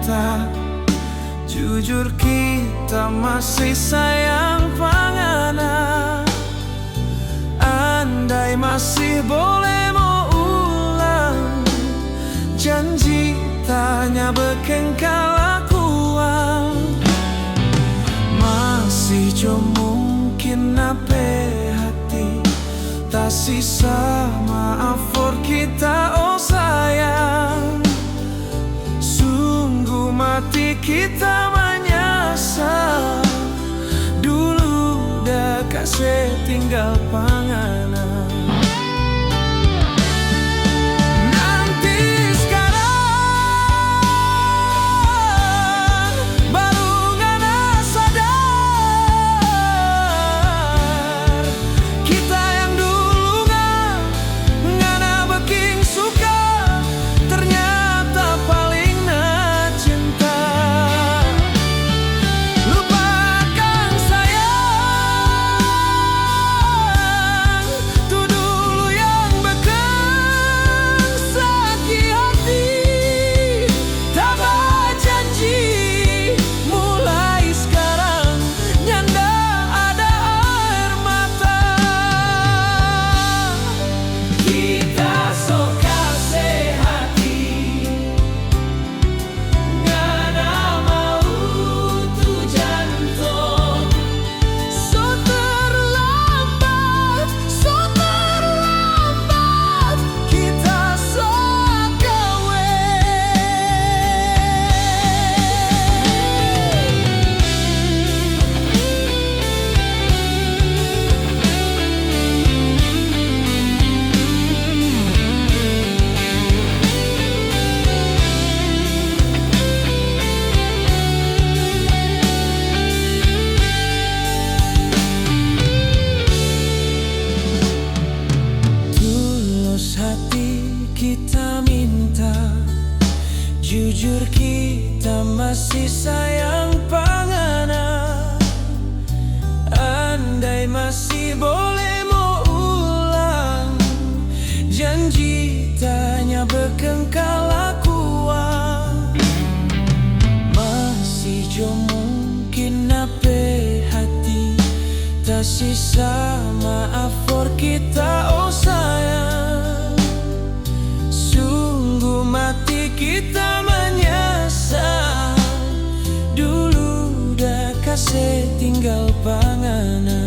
minta, jujur kita masih sayang pangana. Andai masih boleh mau ulang, janji tanya bekengkal akuang. Masih jo mungkin nape hati, tak sisa maaf for kita oh sayang. Sungguh mati kita menyesal, dulu dah kasih tinggal pangana. Kita minta, jujur kita masih sayang pangana. Andai masih boleh mau ulang, janji tanya bekengkal akuang. Masih jo mungkin nape hati, tak sisa maaf for kita oh sayang. Mati kita menyesal, dulu dah kasih tinggal pangana.